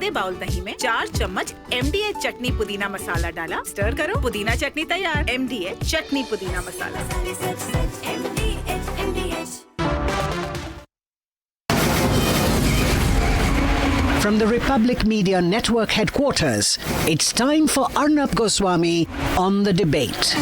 आधे बाउल दही में 4 चम्मच MDH चटनी पुदीना मसाला डाला, स्टर करो, पुदीना चटनी तैयार। MDH चटनी पुदीना मसाला। From the Republic Media Network headquarters, it's time for Arnab Goswami on The Debate.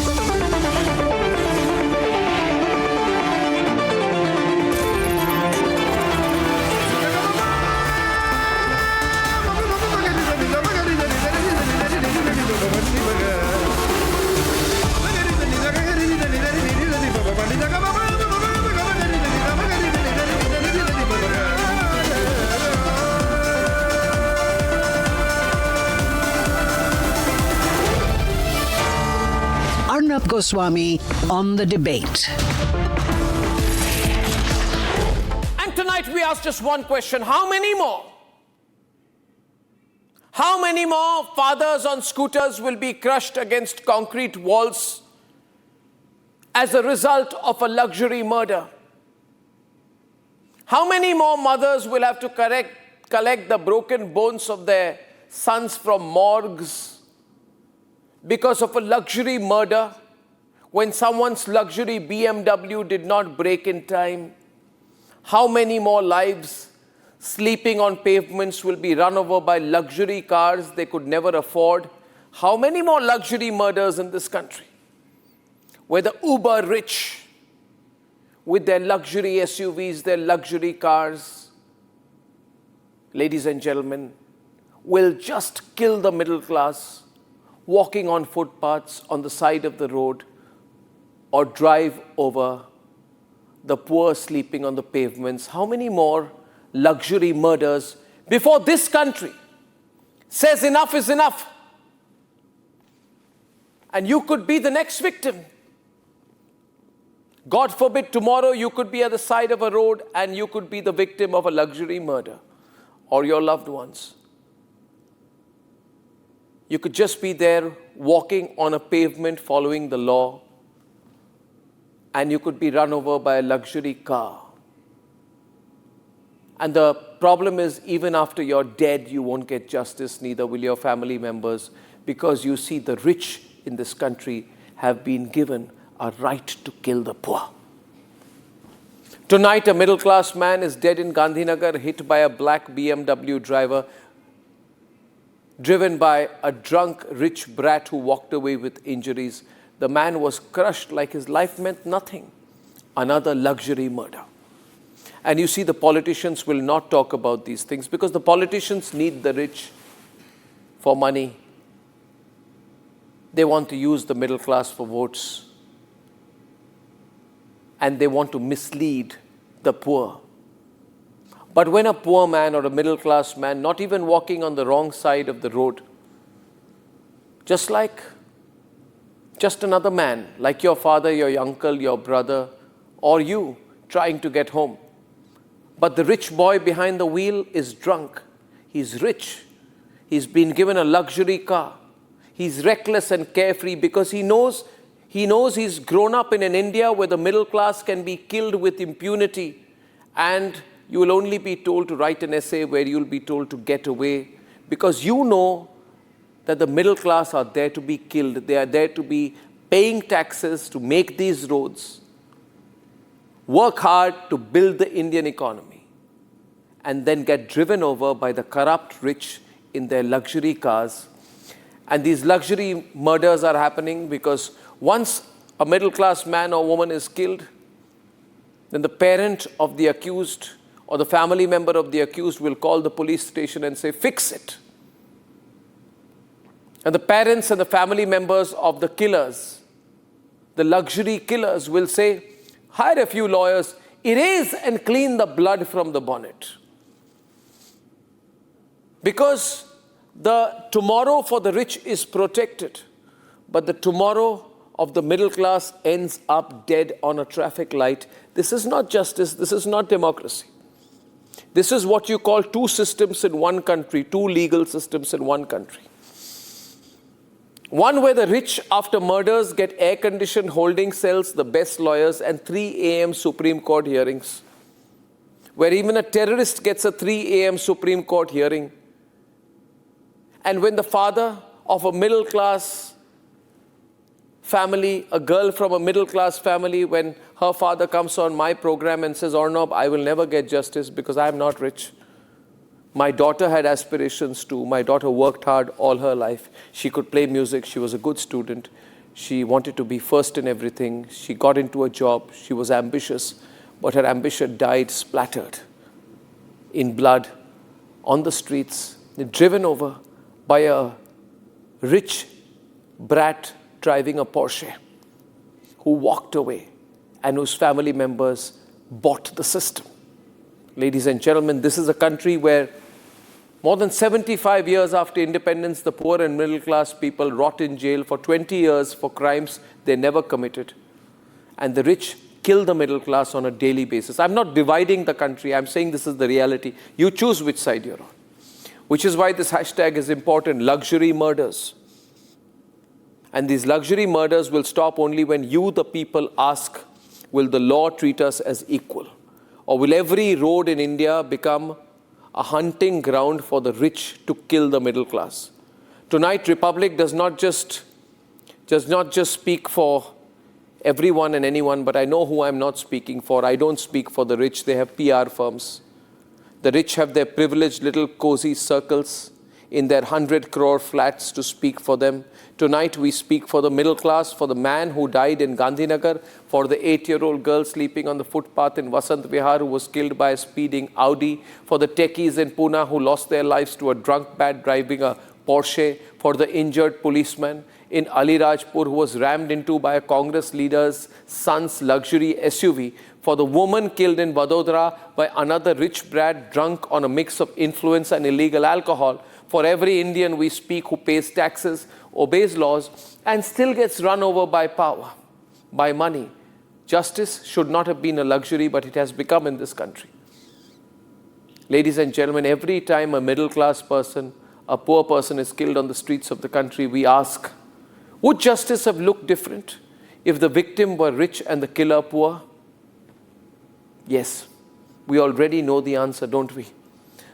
Arnab Goswami on The Debate. And tonight we ask just one question: how many more? How many more fathers on scooters will be crushed against concrete walls as a result of a luxury murder? How many more mothers will have to collect the broken bones of their sons from morgues because of a luxury murder when someone's luxury BMW did not brake in time? How many more lives sleeping on pavements will be run over by luxury cars they could never afford? How many more luxury murders in this country where the uber rich with their luxury SUVs, their luxury cars, ladies and gentlemen, will just kill the middle class, walking on footpaths on the side of the road, or drive over the poor sleeping on the pavements? How many more luxury murders before this country says enough is enough? And you could be the next victim. God forbid, tomorrow you could be at the side of a road and you could be the victim of a luxury murder, or your loved ones. You could just be there walking on a pavement following the law, and you could be run over by a luxury car. And the problem is, even after you're dead, you won't get justice, neither will your family members, because you see, the rich in this country have been given a right to kill the poor. Tonight, a middle-class man is dead in Gandhinagar, hit by a black BMW driver, driven by a drunk rich brat who walked away with injuries. The man was crushed like his life meant nothing. Another luxury murder. And you see, the politicians will not talk about these things because the politicians need the rich for money. They want to use the middle class for votes. And they want to mislead the poor. But when a poor man or a middle class man, not even walking on the wrong side of the road, just another man, like your father, your uncle, your brother, or you, trying to get home. But the rich boy behind the wheel is drunk. He's rich. He's been given a luxury car. He's reckless and carefree because he knows he's grown up in an India where the middle class can be killed with impunity, and you will only be told to write an essay where you'll be told to get away, because you know that the middle class are there to be killed. They are there to be paying taxes to make these roads, work hard to build the Indian economy, and then get driven over by the corrupt rich in their luxury cars. And these luxury murders are happening because once a middle-class man or woman is killed, then the parent of the accused or the family member of the accused will call the police station and say, fix it. And the parents and the family members of the killers, the luxury killers, will say, hire a few lawyers, erase and clean the blood from the bonnet. Because the tomorrow for the rich is protected, but the tomorrow of the middle class ends up dead on a traffic light. This is not justice. This is not democracy. This is what you call two systems in one country, two legal systems in one country. One where the rich, after murders, get air-conditioned holding cells, the best lawyers, and 3 a.m. Supreme Court hearings. Where even a terrorist gets a 3 a.m. Supreme Court hearing. And when the father of a middle class family, a girl from a middle class family, when her father comes on my program and says, Arnab, I will never get justice because I am not rich. My daughter had aspirations too. My daughter worked hard all her life. She could play music. She was a good student. She wanted to be first in everything. She got into a job. She was ambitious, but her ambition died splattered in blood on the streets, driven over by a rich brat driving a Porsche who walked away and whose family members bought the system. Ladies and gentlemen, this is a country where more than 75 years after independence, the poor and middle class people rot in jail for 20 years for crimes they never committed. And the rich kill the middle class on a daily basis. I'm not dividing the country. I'm saying this is the reality. You choose which side you're on. Which is why this hashtag is important, luxury murders. And these luxury murders will stop only when you, the people, ask, will the law treat us as equal? Or will every road in India become a hunting ground for the rich to kill the middle class? Tonight, Republic does not just speak for everyone and anyone, but I know who I'm not speaking for. I don't speak for the rich. They have PR firms. The rich have their privileged little cozy circles in their 100 crore flats to speak for them. Tonight we speak for the middle class, for the man who died in Gandhinagar, for the 8-year-old girl sleeping on the footpath in Vasant Vihar who was killed by a speeding Audi, for the techies in Pune who lost their lives to a drunk bat driving a Porsche, for the injured policeman in Alirajpur who was rammed into by a Congress leader's son's luxury SUV, for the woman killed in Vadodara by another rich brat drunk on a mix of influence and illegal alcohol, for every Indian we speak who pays taxes, obeys laws, and still gets run over by power, by money. Justice should not have been a luxury, but it has become in this country. Ladies and gentlemen, every time a middle class person, a poor person is killed on the streets of the country, we ask, would justice have looked different if the victim were rich and the killer poor? Yes, we already know the answer, don't we?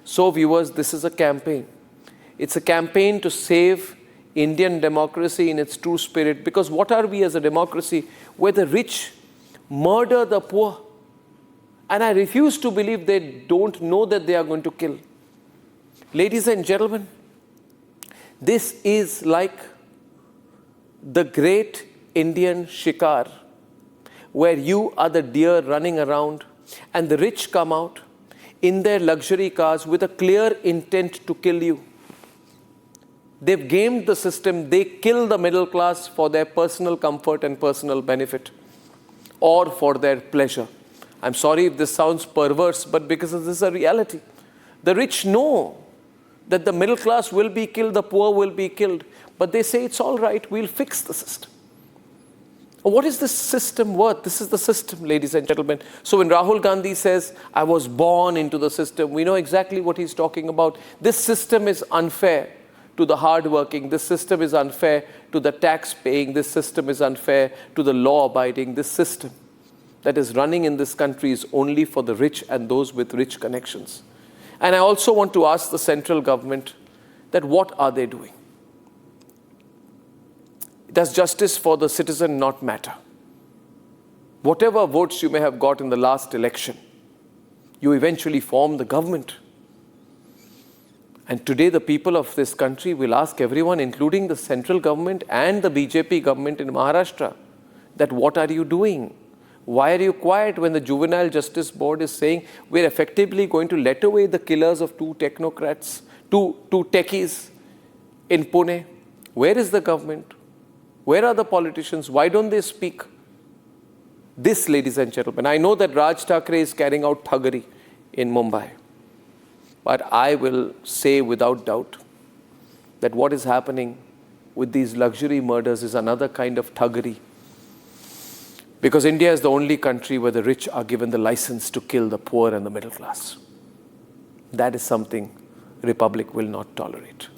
So viewers, this is a campaign. It's a campaign to save Indian democracy in its true spirit. Because what are we as a democracy where the rich murder the poor? And I refuse to believe they don't know that they are going to kill. Ladies and gentlemen, this is like the great Indian shikar, where you are the deer running around and the rich come out in their luxury cars with a clear intent to kill you. They've gamed the system. They kill the middle class for their personal comfort and personal benefit, or for their pleasure. I'm sorry if this sounds perverse, but because this is a reality. The rich know that the middle class will be killed, the poor will be killed, but they say it's all right, we'll fix the system. What is this system worth? This is the system, ladies and gentlemen. So when Rahul Gandhi says, I was born into the system, we know exactly what he's talking about. This system is unfair to the hardworking. This system is unfair to the tax-paying. This system is unfair to the law-abiding. This system that is running in this country is only for the rich and those with rich connections. And I also want to ask the central government that what are they doing? Does justice for the citizen not matter? Whatever votes you may have got in the last election, you eventually form the government. And today the people of this country will ask everyone, including the central government and the BJP government in Maharashtra, that what are you doing? Why are you quiet when the Juvenile Justice Board is saying we're effectively going to let away the killers of two technocrats, two techies in Pune? Where is the government? Where are the politicians? Why don't they speak? This, ladies and gentlemen, I know that Raj Thackeray is carrying out thuggery in Mumbai. But I will say without doubt that what is happening with these luxury murders is another kind of thuggery. Because India is the only country where the rich are given the license to kill the poor and the middle class. That is something Republic will not tolerate.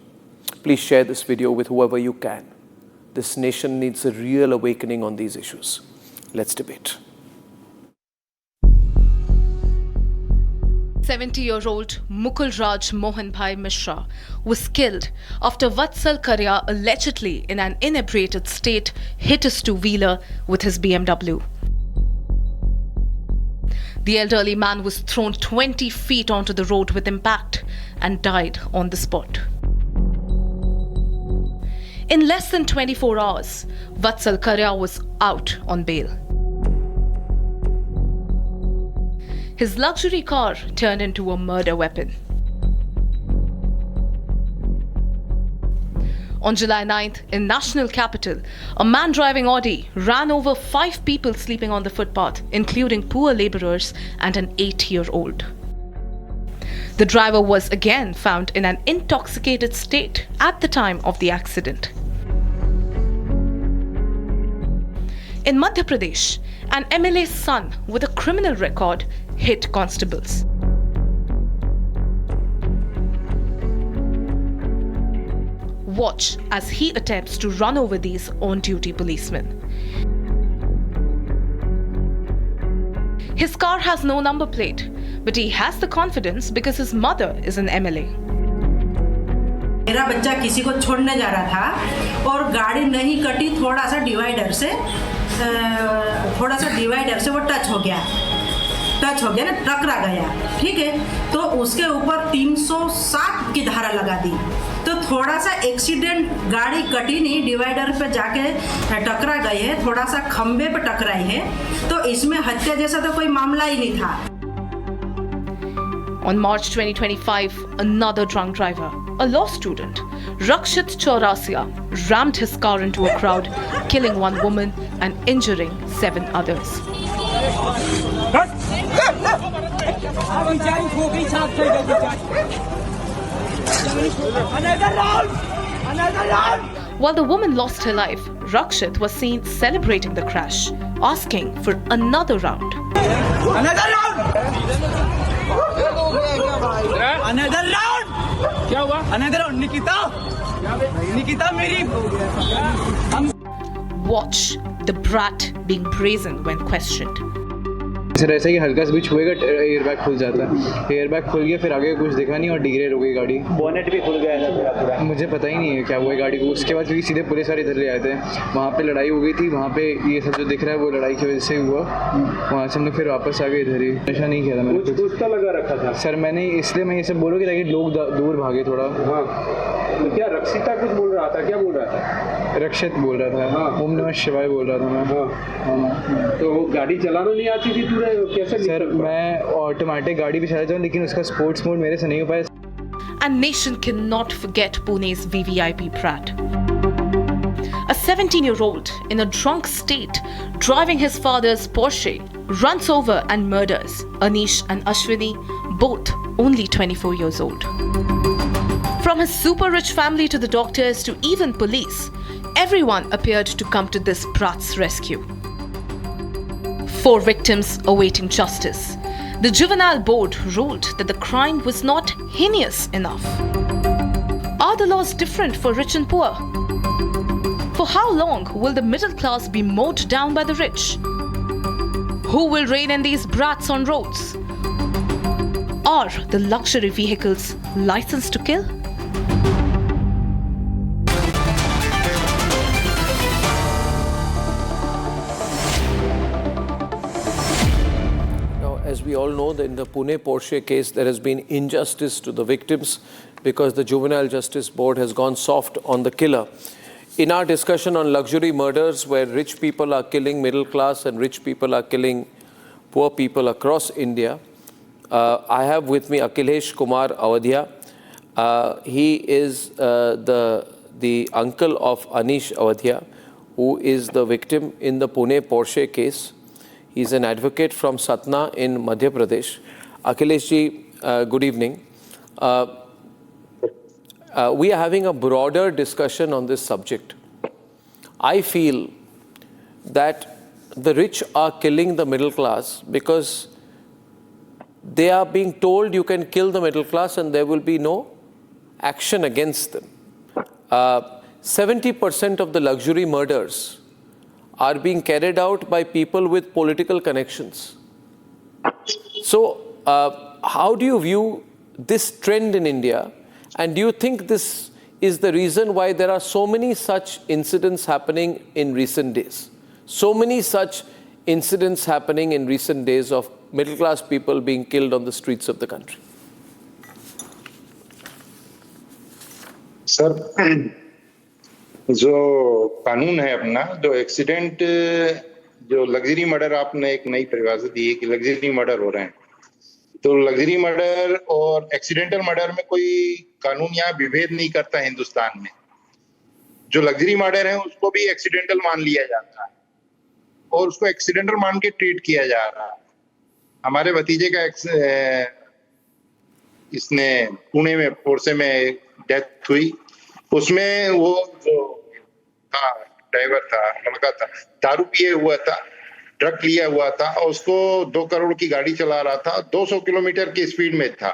Please share this video with whoever you can. This nation needs a real awakening on these issues. Let's debate. 70-year-old Mukul Raj Mohan Bhai Mishra was killed after Vatsal Kariya allegedly in an inebriated state hit his two-wheeler with his BMW. The elderly man was thrown 20 feet onto the road with impact and died on the spot. In less than 24 hours, Vatsal Kariya was out on bail. His luxury car turned into a murder weapon. On July 9th, in National Capital, a man driving Audi ran over 5 people sleeping on the footpath, including poor labourers and an 8-year-old. The driver was again found in an intoxicated state at the time of the accident. In Madhya Pradesh, an MLA's son with a criminal record hit constables. Watch as he attempts to run over these on-duty policemen. His car has no number plate, but he has the confidence because his mother is an MLA. मेरा बच्चा किसी को छोड़ने जा रहा था और गाड़ी नहीं कटी, थोड़ा सा डिवाइडर से वो टच हो गया ना, टकरा गया, ठीक है। तो उसके ऊपर 307 की धारा लगा दी, तो थोड़ा सा एक्सीडेंट, गाड़ी कटी नहीं, डिवाइडर पे जाके टकरा गई है, थोड़ा सा खंबे पे टकराई है, तो इसमें हत्या जैसा तो कोई मामला ही नहीं था। On March 2025, another drunk driver, a law student, Rakshit Chaurasia, rammed his car into a crowd, killing 1 woman and injuring 7 others. While the woman lost her life, Rakshit was seen celebrating the crash, asking for another round. Another round! क्या हुआ? Another round, Nikita मेरी. Watch the brat being brazen when questioned. Sir ऐसा कि हल्का सा भी छुएगा airbag खुल जाता है, एयरबैग खुल गया, फिर आगे कुछ दिखा नहीं और डिग्रेड हो गई गाड़ी। बोनेट भी खुल गया है पूरा। मुझे पता ही नहीं है क्या हुआ है गाड़ी को। उसके बाद क्योंकि सीधे पुलिस वाले इधर ले आए थे, वहाँ पे लड़ाई हो गई थी, वहाँ पे ये सब जो दिख रहा है वो लड़ाई की वजह से हुआ। वहाँ से हम लोग फिर वापस आ गए इधर ही। नशा नहीं किया था मैंने, कुछ तो लगा रखा था सर मैंने, इसलिए मैं ये सब बोलूँ कि ताकि लोग दूर भागे थोड़ा। हाँ, तो क्या रक्षिता कुछ बोल रहा था, क्या बोल रहा था? रक्षित बोल रहा था। हाँ, ओम नमः शिवाय बोल रहा था मैं। हाँ, तो गाड़ी चलाना नहीं आती थी तुझे कैसे? सर मैं ऑटोमेटिक गाड़ी भी चला जाऊँ, लेकिन उसका स्पोर्ट्स मोड मेरे से नहीं हो पाया। And nation cannot forget Pune's VVIP brat. A 17-year-old in a drunk state driving his father's Porsche runs over and murders Anish and Ashwini, both only 24 years old. From his super rich family to the doctors to even police, everyone appeared to come to this brat's rescue. 4 victims awaiting justice. The Juvenile Board ruled that the crime was not heinous enough. Are the laws different for rich and poor? For how long will the middle class be mowed down by the rich? Who will rein in these brats on roads? Are the luxury vehicles licensed to kill? As we all know, that in the Pune Porsche case, there has been injustice to the victims because the Juvenile Justice Board has gone soft on the killer. In our discussion on luxury murders, where rich people are killing middle class and rich people are killing poor people across India, I have with me Akhilesh Kumar Awadhya. He is the uncle of Anish Awadhya, who is the victim in the Pune Porsche case. He's an advocate from Satna in Madhya Pradesh. Akhilesh ji, good evening. We are having a broader discussion on this subject. I feel that the rich are killing the middle class because they are being told you can kill the middle class and there will be no action against them. 70% of the luxury murders are being carried out by people with political connections. So how do you view this trend in India, and do you think this is the reason why there are so many such incidents happening in recent days? So many such incidents happening in recent days of middle class people being killed on the streets of the country. Sir, जो कानून है अपना, जो accident, जो luxury murder, आपने एक नई परिभाषा दी है कि लग्जरी मर्डर हो रहे हैं, तो लग्जरी मर्डर और एक्सीडेंटल मर्डर में कोई कानून यहाँ विभेद नहीं करता हिंदुस्तान में। जो लग्जरी मर्डर है उसको भी एक्सीडेंटल मान लिया जाता है और उसको एक्सीडेंटल मान के ट्रीट किया जा रहा है। हमारे भतीजे का इसने पुणे में पोर्शे में डेथ हुई, उसमें वो जो था ड्राइवर था, लड़का था, दारू पिए हुआ था, ड्रग लिया हुआ था और उसको 2 करोड़ की गाड़ी चला रहा था, 200 किलोमीटर की स्पीड में था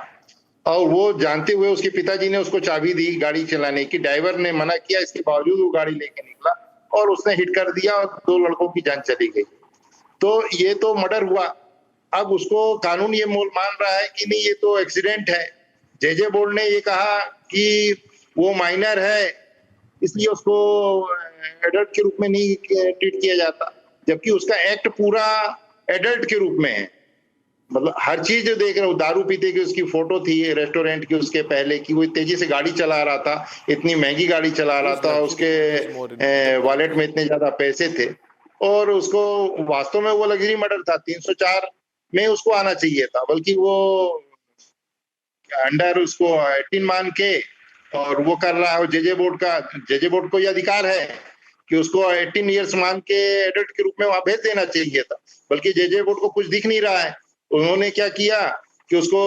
और वो जानते हुए उसके पिताजी ने उसको चाबी दी गाड़ी चलाने की। ड्राइवर ने मना किया, इसके बावजूद वो गाड़ी लेके निकला और उसने हिट कर दिया और 2 लड़कों की जान चली गई। तो ये तो मर्डर हुआ। अब उसको कानून ये मोल मान रहा है कि नहीं, ये तो एक्सीडेंट है। जे बोर्ड ने ये कहा कि वो माइनर है इसलिए उसको एडल्ट के रूप में नहीं ट्रीट किया जाता, जबकि उसका एक्ट पूरा एडल्ट के रूप में है। मतलब हर चीज जो देख रहे हो, दारू पीते की उसकी फोटो थी रेस्टोरेंट की उसके पहले की, वो तेजी से गाड़ी चला रहा था, इतनी महंगी गाड़ी चला रहा था, उसके वॉलेट में इतने ज्यादा पैसे थे और उसको वास्तव में वो लग्जरी मर्डर था। 304 में उसको आना चाहिए था, बल्कि वो अंडर उसको 18 मान के और वो कर रहा है। जे बोर्ड को ये अधिकार है कि उसको 18 इयर्स मान के एडल्ट के रूप में वहां भेज देना चाहिए था, बल्कि जे बोर्ड को कुछ दिख नहीं रहा है। उन्होंने क्या किया कि उसको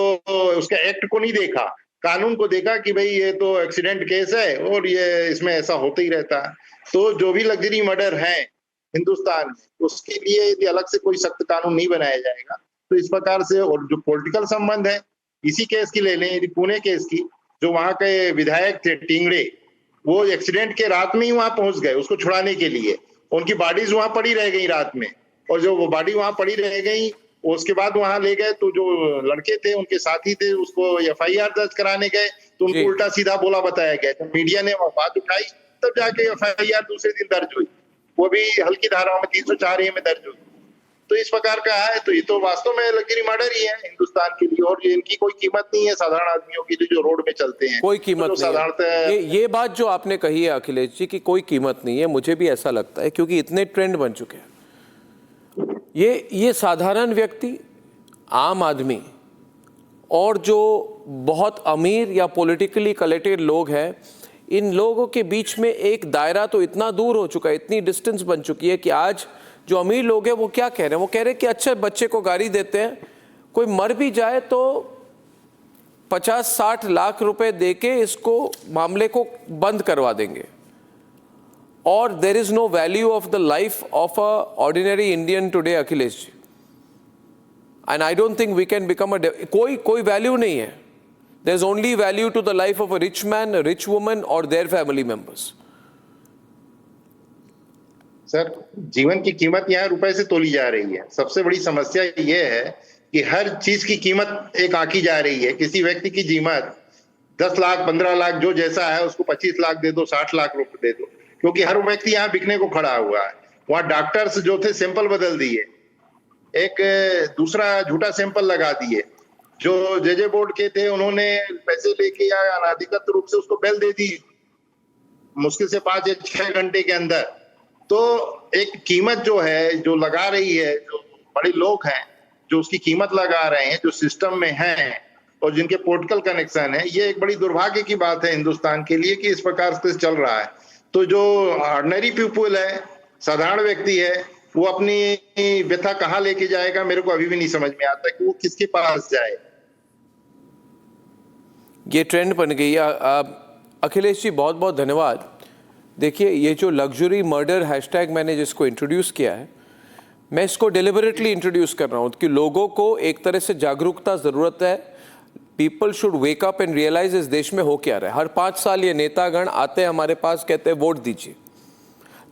उसका एक्ट को नहीं देखा, कानून को देखा कि भाई ये तो एक्सीडेंट केस है और ये इसमें ऐसा होता ही रहता है। तो जो भी लग्जरी मर्डर है हिंदुस्तान में, उसके लिए यदि अलग से कोई सख्त कानून नहीं बनाया जाएगा तो इस प्रकार से, और जो पॉलिटिकल संबंध है, इसी केस की ले लें, यदि पुणे केस की, जो वहां के विधायक थे टिंगड़े, वो एक्सीडेंट के रात में ही वहां पहुंच गए उसको छुड़ाने के लिए। उनकी बॉडीज वहां पड़ी रह गई रात में, और जो वो बॉडी वहां पड़ी रह गई उसके बाद वहां ले गए तो जो लड़के थे उनके साथी थे उसको FIR दर्ज कराने गए तो उनको उल्टा सीधा बोला बताया गया। जब मीडिया ने वो बात उठाई तब जाके FIR दूसरे दिन दर्ज हुई, वो भी हल्की धाराओं में 304A में दर्ज हुई। तो इस प्रकार का है, तो ये तो वास्तव में लग्जरी मर्डर ही है हिंदुस्तान के लिए, और इनकी कोई कीमत नहीं है साधारण आदमियों की जो रोड में चलते हैं, कोई कीमत तो नहीं है। ये बात जो आपने कही है अखिलेश जी की कोई कीमत नहीं है, मुझे भी ऐसा लगता है, क्योंकि इतने ट्रेंड बन चुके हैं। ये साधारण व्यक्ति, आम आदमी और जो बहुत अमीर या पॉलिटिकली कनेक्टेड लोग हैं, इन लोगों के बीच में एक दायरा तो इतना दूर हो चुका है, इतनी डिस्टेंस बन चुकी है कि आज जो अमीर लोग हैं वो क्या कह रहे हैं, वो कह रहे हैं कि अच्छे बच्चे को गाड़ी देते हैं, कोई मर भी जाए तो 50-60 लाख रुपए देके इसको मामले को बंद करवा देंगे। और there is no value of the life of a ordinary Indian today Akhilesh ji, and I don't think we can become कोई वैल्यू नहीं है। There is only value to the life of a rich man, rich woman और their family members. Sir, जीवन की कीमत यहाँ रुपए से तोली जा रही है। सबसे बड़ी समस्या ये है कि हर चीज की कीमत एक आंकी जा रही है। किसी व्यक्ति की कीमत 10 लाख 15 लाख जो जैसा है उसको 25 लाख दे दो, 60 लाख रुपए दे दो, क्योंकि हर व्यक्ति यहाँ बिकने को खड़ा हुआ है। वहां डॉक्टर्स जो थे सैंपल बदल दिए, एक दूसरा झूठा सैंपल लगा दिए। जो जे बोर्ड के थे उन्होंने पैसे लेके या अनाधिकृत रूप से उसको बेल दे दी मुश्किल से 5 या 6 घंटे के अंदर। तो एक कीमत जो है, जो लगा रही है, जो बड़े लोग हैं जो उसकी कीमत लगा रहे हैं, जो सिस्टम में हैं और जिनके पॉलिटिकल कनेक्शन है, ये एक बड़ी दुर्भाग्य की बात है हिंदुस्तान के लिए कि इस प्रकार से चल रहा है। तो जो ऑर्डिनरी पीपल है, साधारण व्यक्ति है, वो अपनी व्यथा कहाँ लेके जाएगा, मेरे को अभी भी नहीं समझ में आता कि वो किसके पास जाए। ये ट्रेंड बन गई है। अखिलेश जी बहुत बहुत धन्यवाद। देखिए, ये जो लग्जरी मर्डर हैशटैग मैंने जिसको इंट्रोड्यूस किया है, मैं इसको डेलिबरेटली इंट्रोड्यूस कर रहा हूँ कि लोगों को एक तरह से जागरूकता ज़रूरत है। People should wake up and realise इस देश में हो क्या रहा है। हर 5 साल ये नेतागण आते हैं हमारे पास, कहते हैं वोट दीजिए,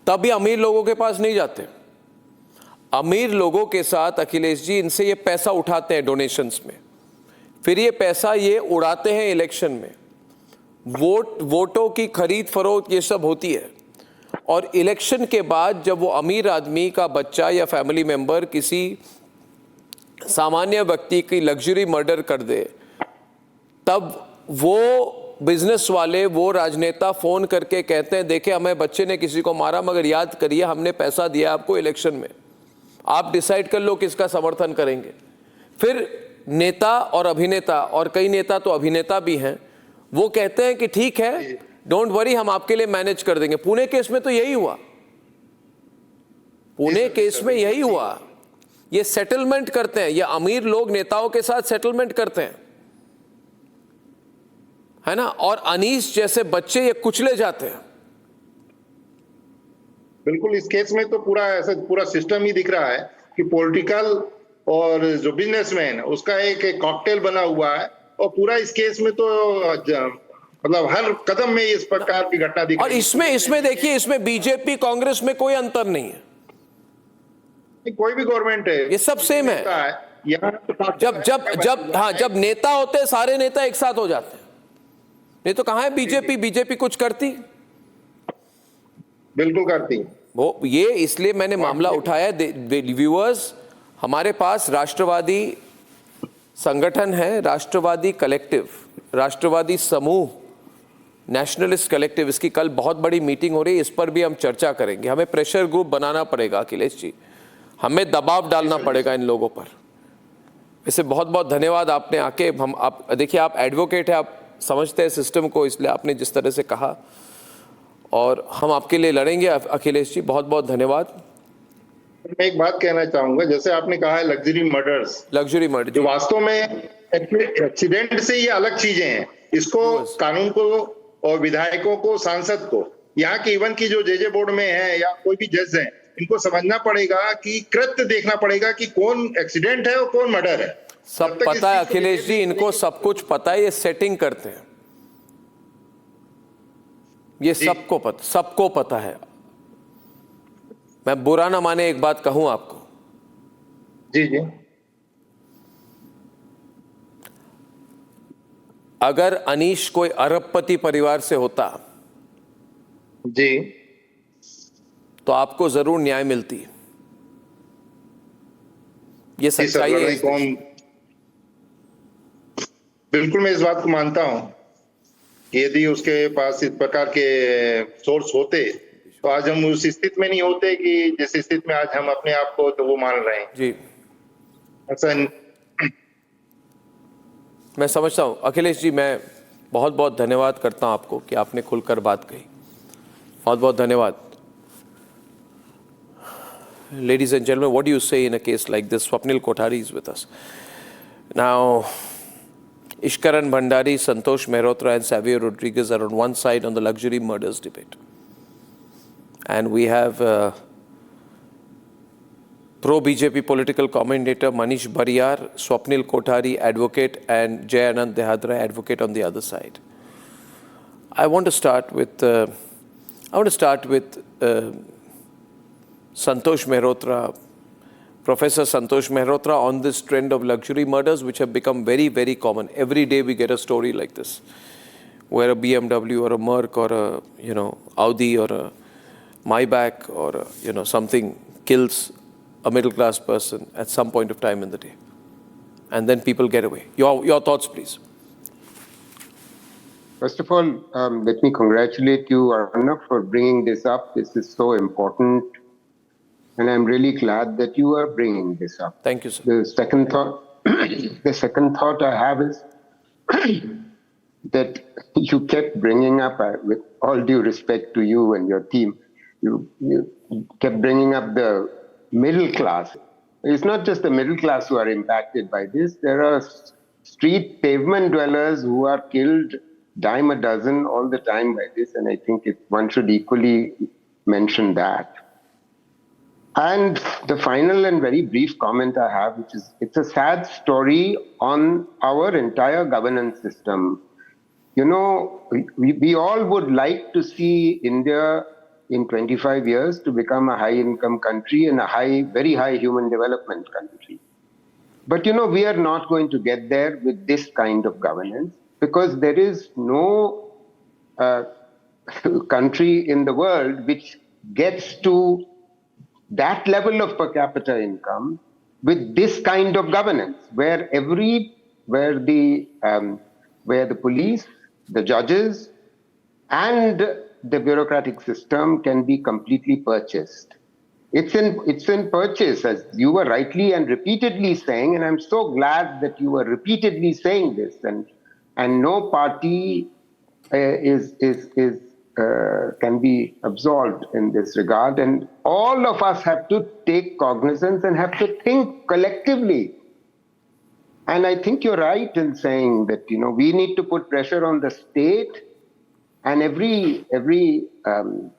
तब भी अमीर लोगों के पास नहीं जाते। अमीर लोगों के साथ अखिलेश जी इनसे ये पैसा उठाते हैं डोनेशंस में, फिर ये पैसा ये उड़ाते हैं इलेक्शन में, वोटों की खरीद फरोख्त ये सब होती है, और इलेक्शन के बाद जब वो अमीर आदमी का बच्चा या फैमिली मेंबर किसी सामान्य व्यक्ति की लग्जरी मर्डर कर दे, तब वो बिजनेस वाले, वो राजनेता फोन करके कहते हैं देखे हमें बच्चे ने किसी को मारा, मगर याद करिए हमने पैसा दिया आपको इलेक्शन में, आप डिसाइड कर लो किसका समर्थन करेंगे। फिर नेता और अभिनेता, और कई नेता तो अभिनेता भी हैं, वो कहते हैं कि ठीक है डोंट वरी हम आपके लिए मैनेज कर देंगे। पुणे केस में तो यही हुआ, पुणे केस में यही हुआ। ये सेटलमेंट करते हैं, ये अमीर लोग नेताओं के साथ सेटलमेंट करते हैं, है ना, और अनीस जैसे बच्चे ये कुचले जाते हैं। बिल्कुल, इस केस में तो पूरा ऐसा पूरा सिस्टम ही दिख रहा है कि पॉलिटिकल और जो बिजनेसमैन उसका एक कॉकटेल बना हुआ है, और पूरा इस केस में तो मतलब हर कदम में इस प्रकार की घटना दिख रही है। और इसमें देखिए, इसमें बीजेपी कांग्रेस में कोई अंतर नहीं है, कोई भी गवर्नमेंट है, ये सब सेम है। जब नेता होते हैं सारे नेता एक साथ हो जाते हैं, नहीं तो कहां है बीजेपी? बीजेपी कुछ करती? बिल्कुल करती वो, ये इसलिए मैंने मामला उठाया। व्यूअर्स, हमारे पास राष्ट्रवादी संगठन है, राष्ट्रवादी कलेक्टिव, राष्ट्रवादी समूह, नेशनलिस्ट कलेक्टिव, इसकी कल बहुत बड़ी मीटिंग हो रही है, इस पर भी हम चर्चा करेंगे। हमें प्रेशर ग्रुप बनाना पड़ेगा अखिलेश जी, हमें दबाव डालना पड़ेगा इन लोगों पर। वैसे बहुत बहुत धन्यवाद आपने आके, हम आप देखिए आप एडवोकेट है, आप समझते हैं सिस्टम को, इसलिए आपने जिस तरह से कहा, और हम आपके लिए लड़ेंगे अखिलेश जी, बहुत बहुत धन्यवाद। मैं एक बात कहना चाहूंगा, जैसे आपने कहा है लग्जरी मर्डर, जो वास्तव में एक्सीडेंट से ये अलग चीजें हैं। इसको कानून को और विधायकों को, सांसद को, यहाँ की इवन की जो जेजे बोर्ड में है या कोई भी जज है, इनको समझना पड़ेगा कि कृत्य देखना पड़ेगा कि कौन एक्सीडेंट है और कौन मर्डर है। सब पता है अखिलेश जी, इनको सब कुछ पता है, ये सेटिंग करते हैं, ये सबको पता है। मैं बुरा ना माने एक बात कहूं आपको, जी, अगर अनीश कोई अरबपति परिवार से होता जी, तो आपको जरूर न्याय मिलती। ये सच्चाई है। बिल्कुल, मैं इस बात को मानता हूं कि यदि उसके पास इस प्रकार के सोर्स होते तो आज हम उस स्थिति में नहीं होते कि जिस स्थिति में आज हम अपने आप को तो वो मान रहे हैं जी। ऐसा मैं समझता हूं अखिलेश जी, मैं बहुत बहुत धन्यवाद करता हूं आपको कि आपने खुलकर बात कही, बहुत बहुत धन्यवाद। Ladies and gentlemen, what do you say in a case like this? Swapnil Kothari is with us. Now, Ishkaran Bhandari, Santosh Mehrotra and Xavier Rodriguez are on one side on the luxury murders debate. And we have pro-BJP political commentator Manish Bariyar, Swapnil Kothari, advocate, and Jay Anand Dehadra, advocate on the other side. I want to start with Santosh Mehrotra, Professor Santosh Mehrotra, on this trend of luxury murders which have become very, very common. Every day we get a story like this, where a BMW or a Merc or a Audi or a Maybach or something kills a middle-class person at some point of time in the day, and then people get away. Your thoughts, please. First of all, let me congratulate you, Arnab, for bringing this up. This is so important. And I'm really glad that you are bringing this up. Thank you, sir. The second thought I have is that you kept bringing up, with all due respect to you and your team, you kept bringing up the middle class. It's not just the middle class who are impacted by this. There are street pavement dwellers who are killed dime a dozen all the time by this, and I think one should equally mention that. And the final and very brief comment I have, which is, it's a sad story on our entire governance system. We all would like to see India in 25 years to become a high-income country and a very high human development country. But we are not going to get there with this kind of governance, because there is no country in the world which gets to that level of per capita income with this kind of governance, where the police, the judges, and the bureaucratic system can be completely purchased. It's in purchase, as you were rightly and repeatedly saying, and I'm so glad that you were repeatedly saying this. And no party can be absolved in this regard, and all of us have to take cognizance and have to think collectively. And I think you're right in saying that we need to put pressure on the state and every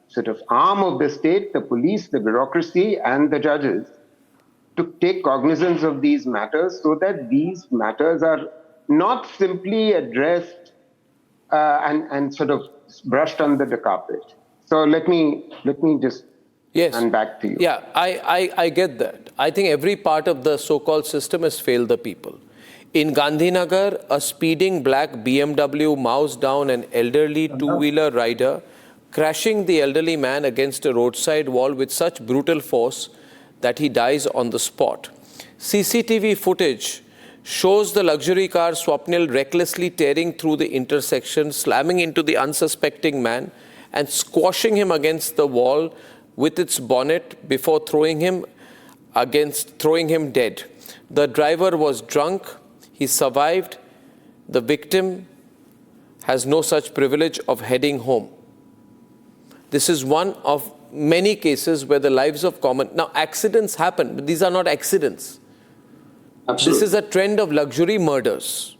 sort of arm of the state, the police, the bureaucracy, and the judges, to take cognizance of these matters, so that these matters are not simply addressed and sort of brushed under the carpet. So let me just hand back to you. Yeah, I get that. I think every part of the so-called system has failed the people. In Gandhinagar, a speeding black BMW mows down an elderly two-wheeler rider, crashing the elderly man against a roadside wall with such brutal force that he dies on the spot. CCTV footage shows the luxury car Swapnil recklessly tearing through the intersection, slamming into the unsuspecting man and squashing him against the wall with its bonnet before throwing him dead. The driver was drunk. He survived. The victim has no such privilege of heading home. This is one of many cases where the lives of common... Now, accidents happen, but these are not accidents. Absolutely. This is a trend of luxury murders.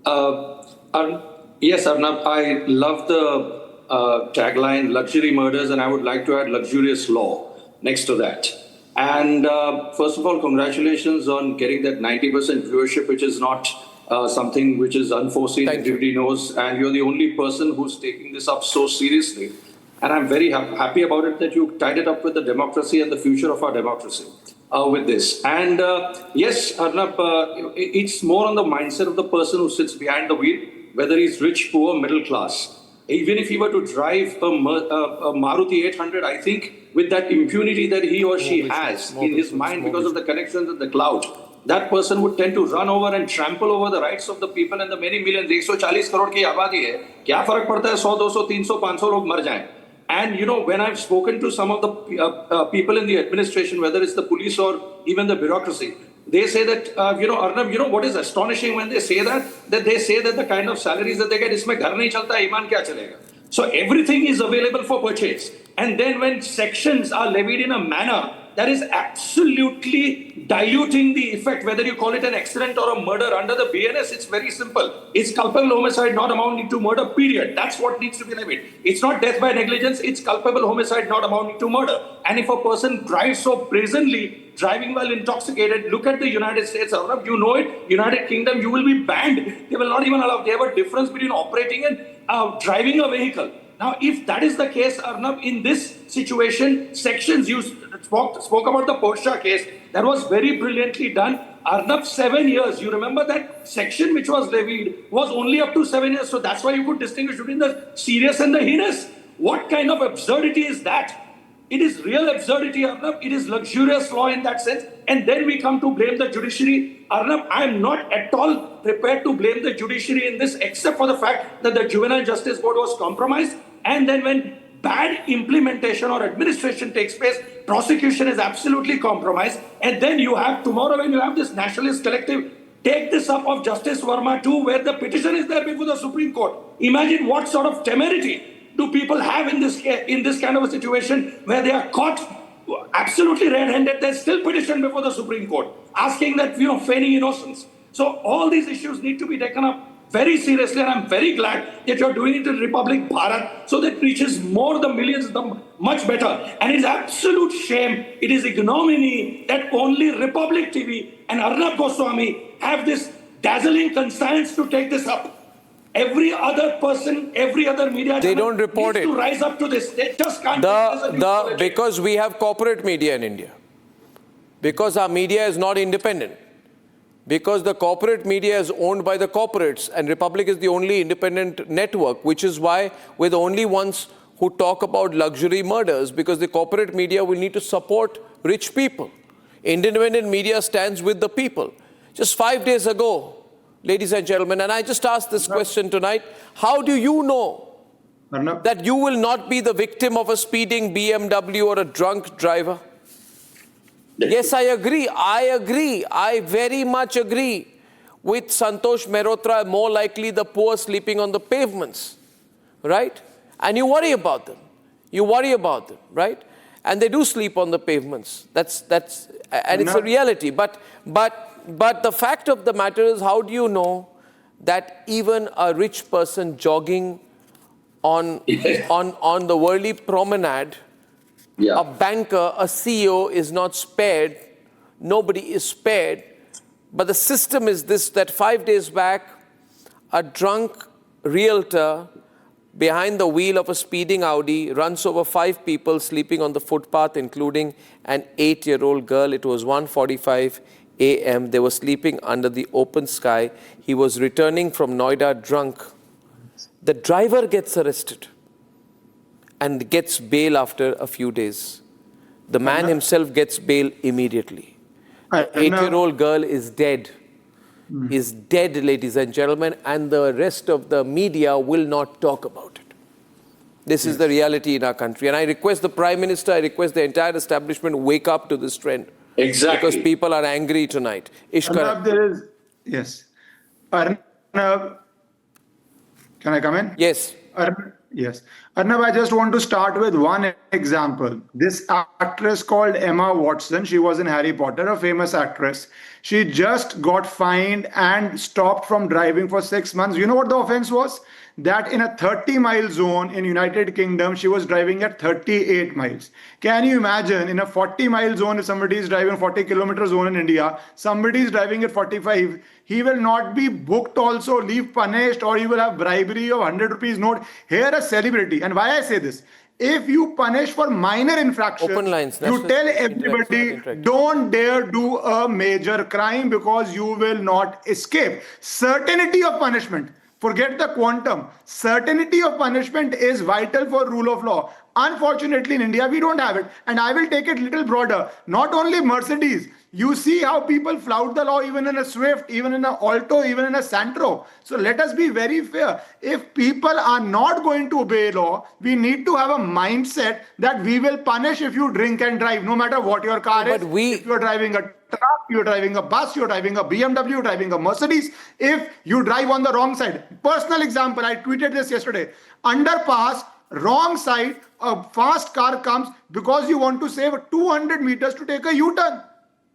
Yes, Arnab, I love the tagline, luxury murders, and I would like to add luxurious law next to that. And first of all, congratulations on getting that 90% viewership, which is not something which is unforeseen. Everybody knows, and you're the only person who's taking this up so seriously. And I'm very happy about it that you tied it up with the democracy and the future of our democracy with this. And yes, Arnab, it's more on the mindset of the person who sits behind the wheel, whether he's rich, poor, middle class. Even if he were to drive a Maruti 800, I think with that impunity that he or she has in his mind because of the connections in the cloud, that person would tend to run over and trample over the rights of the people and the many millions. 140 crore की आबादी है, क्या फर्क पड़ता है 100, 200, 300, 500 लोग मर जाएं? And when I've spoken to some of the people in the administration, whether it's the police or even the bureaucracy, they say that, Arnab, what is astonishing when they say that they say that the kind of salaries that they get, isme ghar nahi chalta, iman kya chalega? So everything is available for purchase. And then when sections are levied in a manner that is absolutely diluting the effect, whether you call it an accident or a murder, under the BNS, it's very simple. It's culpable homicide not amounting to murder, period. That's what needs to be levied. It's not death by negligence, it's culpable homicide not amounting to murder. And if a person drives so brazenly, driving while intoxicated, look at the United States, Arnab, you know it, United Kingdom, you will be banned. They will not even allow, they have a difference between operating and driving a vehicle. Now, if that is the case, Arnab, in this situation, sections, you spoke about the Porsche case, that was very brilliantly done. Arnab, 7 years, you remember that section which was levied was only up to 7 years, so that's why you could distinguish between the serious and the heinous. What kind of absurdity is that? It is real absurdity, Arnab. It is luxurious law in that sense. And then we come to blame the judiciary. Arnab, I am not at all prepared to blame the judiciary in this, except for the fact that the Juvenile Justice Board was compromised. And then when bad implementation or administration takes place, prosecution is absolutely compromised. And then you have, tomorrow when you have this nationalist collective, take this up of Justice Verma too, where the petition is there before the Supreme Court. Imagine what sort of temerity do people have in this kind of a situation where they are caught absolutely red-handed. They still petition before the Supreme Court, asking that, feigning innocence. So all these issues need to be taken up very seriously, and I'm very glad that you're doing it in Republic Bharat, so that it reaches more the millions, much better. And it's absolute shame, it is ignominy that only Republic TV and Arnab Goswami have this dazzling conscience to take this up. Every other person, every other media, they don't report it. To rise up to this. They just can't. Because we have corporate media in India. Because our media is not independent. Because the corporate media is owned by the corporates and Republic is the only independent network, which is why we're the only ones who talk about luxury murders, because the corporate media will need to support rich people. Independent media stands with the people. Just 5 days ago, ladies and gentlemen, and I just asked this question tonight, how do you know that you will not be the victim of a speeding BMW or a drunk driver? Yes, I agree. I very much agree with Santosh Mehrotra, more likely the poor sleeping on the pavements, right? And you worry about them. Right? And they do sleep on the pavements. And it's a reality. But the fact of the matter is, how do you know that even a rich person jogging on the Worli Promenade, a banker, a CEO is not spared, nobody is spared, but the system is this, that 5 days back, a drunk realtor behind the wheel of a speeding Audi runs over 5 people sleeping on the footpath, including an 8-year-old girl. It was 1:45 a.m. They were sleeping under the open sky. He was returning from Noida drunk. The driver gets arrested and gets bail after a few days. The man himself gets bail immediately. The 8-year-old girl is dead. Is dead, ladies and gentlemen, and the rest of the media will not talk about it. This is the reality in our country. And I request the Prime Minister, I request the entire establishment, wake up to this trend. Exactly. Because people are angry tonight. Arnab, there is... Yes. Arnab, can I come in? Yes. Yes. Arnab, I just want to start with one example. This actress called Emma Watson, she was in Harry Potter, a famous actress. She just got fined and stopped from driving for 6 months. You know what the offense was? That in a 30-mile zone in United Kingdom, she was driving at 38 miles. Can you imagine in a 40-mile zone, if somebody is driving 40-kilometer zone in India, somebody is driving at 45, he will not be booked also, leave punished, or he will have bribery of 100 rupees note. Here a celebrity. And why I say this? If you punish for minor infractions, you tell everybody, don't dare do a major crime because you will not escape. Certainty of punishment. Forget the quantum. Certainty of punishment is vital for rule of law. Unfortunately, in India, we don't have it. And I will take it a little broader. Not only Mercedes. You see how people flout the law even in a Swift, even in an Alto, even in a Santro. So let us be very fair. If people are not going to obey law, we need to have a mindset that we will punish if you drink and drive, no matter what your car is. If you're driving a truck, you're driving a bus, you're driving a BMW, you're driving a Mercedes, if you drive on the wrong side. Personal example, I tweeted this yesterday. Underpass, wrong side, a fast car comes because you want to save 200 meters to take a U-turn.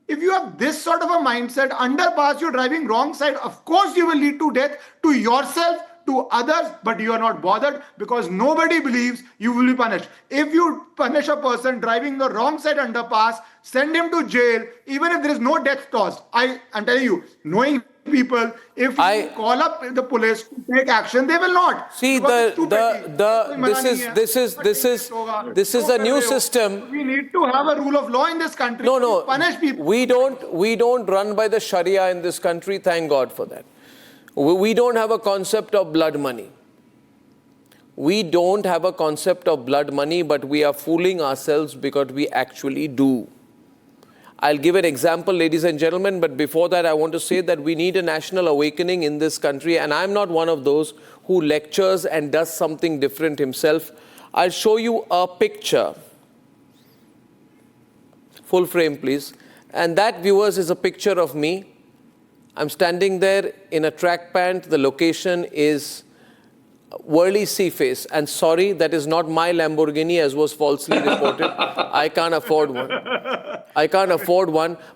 If you have this sort of a mindset, underpass, you're driving wrong side, of course you will lead to death to yourself, to others, but you are not bothered because nobody believes you will be punished. If you punish a person driving the wrong side underpass, send him to jail, even if there is no death caused. I'm telling you, knowing people, if you call up the police to take action, they will not. See, this is a new system. We need to have a rule of law in this country. No. Punish people. We don't run by the Sharia in this country. Thank God for that. We don't have a concept of blood money. We don't have a concept of blood money, but we are fooling ourselves because we actually do. I'll give an example, ladies and gentlemen, but before that, I want to say that we need a national awakening in this country, and I'm not one of those who lectures and does something different himself. I'll show you a picture. Full frame, please. And that, viewers, is a picture of me. I'm standing there in a track pant. The location is Worli Sea Face. And sorry, that is not my Lamborghini as was falsely reported. I can't afford one.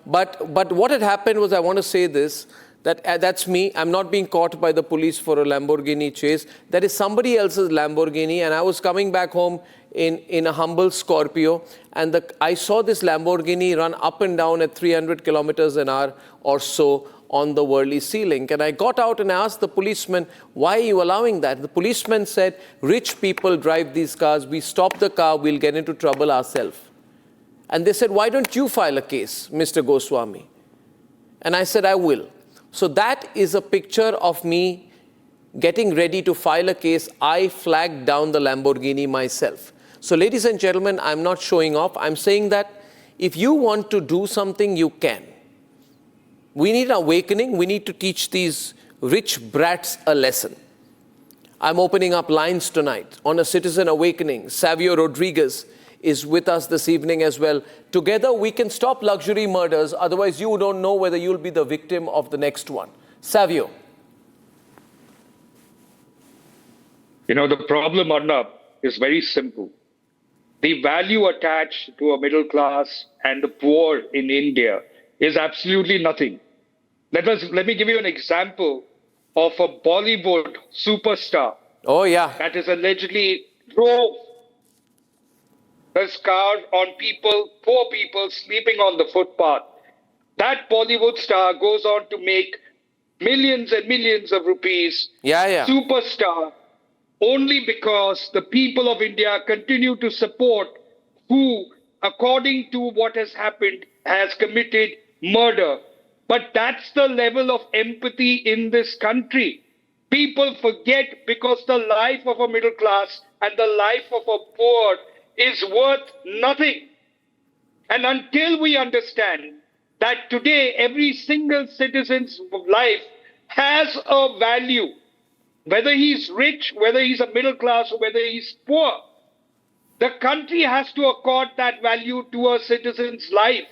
But what had happened was, I want to say this, that that's me. I'm not being caught by the police for a Lamborghini chase. That is somebody else's Lamborghini. And I was coming back home in a humble Scorpio. And I saw this Lamborghini run up and down at 300 kilometers an hour or so on the Worli Sea Link. And I got out and asked the policeman, why are you allowing that? The policeman said, rich people drive these cars. We stop the car, we'll get into trouble ourselves. And they said, why don't you file a case, Mr. Goswami? And I said, I will. So that is a picture of me getting ready to file a case. I flagged down the Lamborghini myself. So ladies and gentlemen, I'm not showing off. I'm saying that if you want to do something, you can. We need an awakening. We need to teach these rich brats a lesson. I'm opening up lines tonight on a citizen awakening. Savio Rodriguez is with us this evening as well. Together we can stop luxury murders. Otherwise you don't know whether you'll be the victim of the next one. Savio. You know, the problem, Arnab, is very simple. The value attached to a middle class and the poor in India is absolutely nothing. Let me give you an example of a Bollywood superstar. Oh, yeah. That is allegedly drove his car on people, poor people sleeping on the footpath. That Bollywood star goes on to make millions and millions of rupees. Yeah. Superstar. Only because the people of India continue to support who, according to what has happened, has committed murder. But that's the level of empathy in this country. People forget because the life of a middle class and the life of a poor is worth nothing. And until we understand that today every single citizen's life has a value, whether he's rich, whether he's a middle class, or whether he's poor, the country has to accord that value to a citizen's life.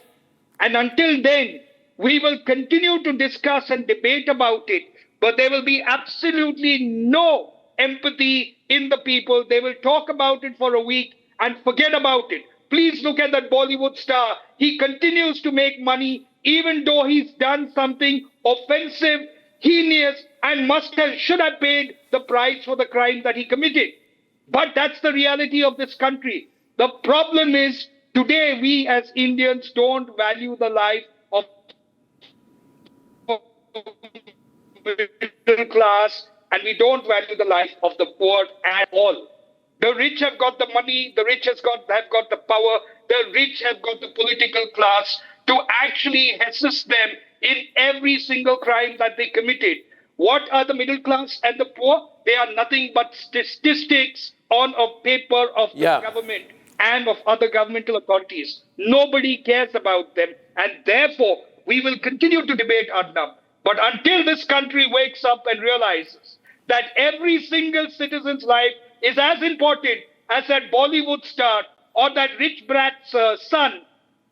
And until then, we will continue to discuss and debate about it, but there will be absolutely no empathy in the people. They will talk about it for a week and forget about it. Please look at that Bollywood star. He continues to make money even though he's done something offensive, heinous, and should have paid the price for the crime that he committed. But that's the reality of this country. The problem is today we as Indians don't value the life of middle class, and we don't value the life of the poor at all. The rich have got the money, the rich have got the power, the rich have got the political class to actually assist them in every single crime that they committed. What are the middle class and the poor? They are nothing but statistics on a paper of the government and of other governmental authorities. Nobody cares about them, and therefore we will continue to debate Arnab. But until this country wakes up and realizes that every single citizen's life is as important as that Bollywood star or that rich brat's son,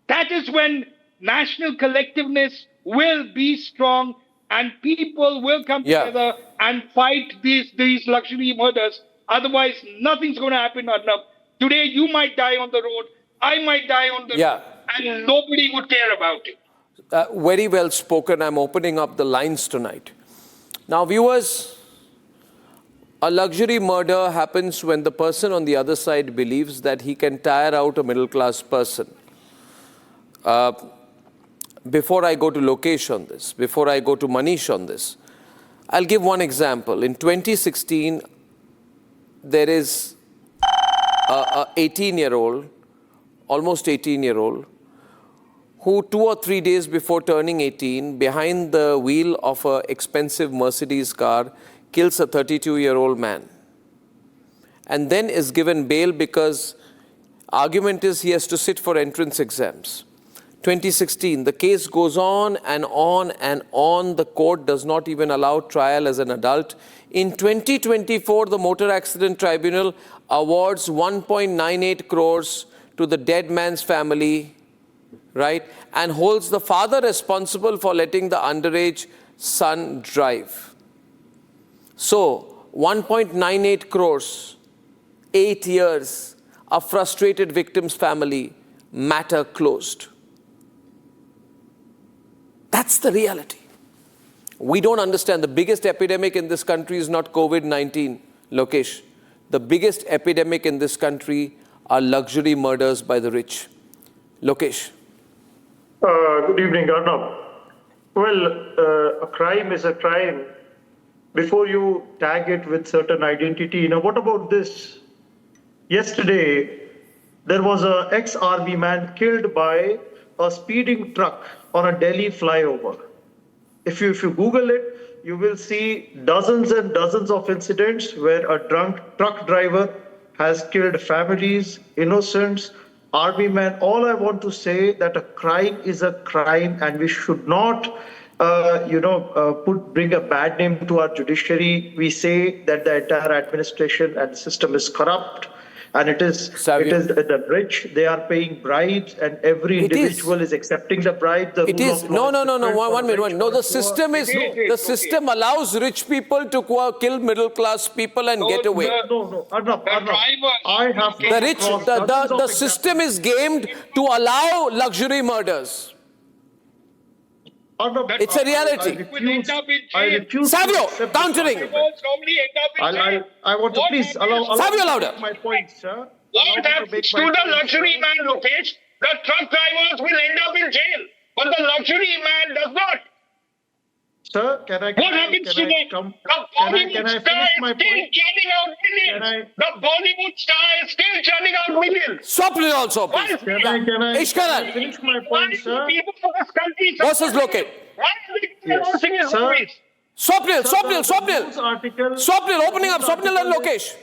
that is when national collectiveness will be strong and people will come together and fight these luxury murders. Otherwise, nothing's going to happen, Arnab. Today, you might die on the road, I might die on the road, and nobody would care about it. Very well spoken. I'm opening up the lines tonight. Now, viewers, a luxury murder happens when the person on the other side believes that he can tire out a middle-class person. Before I go to Lokesh on this, before I go to Manish on this, I'll give one example. In 2016, there is a 18-year-old, almost 18-year-old, who 2 or 3 days before turning 18, behind the wheel of an expensive Mercedes car, kills a 32-year-old man. And then is given bail because argument is he has to sit for entrance exams. 2016, the case goes on and on and on. The court does not even allow trial as an adult. In 2024, the Motor Accident Tribunal awards 1.98 crores to the dead man's family, right, and holds the father responsible for letting the underage son drive. So, 1.98 crores, 8 years, a frustrated victim's family, matter closed. That's the reality. We don't understand. The biggest epidemic in this country is not COVID-19, Lokesh. The biggest epidemic in this country are luxury murders by the rich. Lokesh. Good evening, Arnab. Well, a crime is a crime before you tag it with certain identity. Now, what about this? Yesterday, there was an ex-army man killed by a speeding truck on a Delhi flyover. If you Google it, you will see dozens and dozens of incidents where a drunk truck driver has killed families, innocents, army men. All I want to say that a crime is a crime, and we should not, bring a bad name to our judiciary. We say that the entire administration and system is corrupt, and it is the rich. They are paying bribes, and every individual is accepting the bribe. It is no. 1 minute. No, the system allows rich people to kill middle class people and get away. No, Arnab, I have the system is gamed to allow luxury murders. It's a reality. I refuse Savio, countering. I want to please allow Savio, louder. My point, sir. What happens to the luxury man, Lokesh? The truck drivers will end up in jail, but the luxury man does not. Sir, can I finish my point? The Bollywood star is still churning out millions. Swapnil also. Can I finish my point, sir? Versus Lokesh. Why are they announcing his movies? Swapnil, opening up, Swapnil and Lokesh.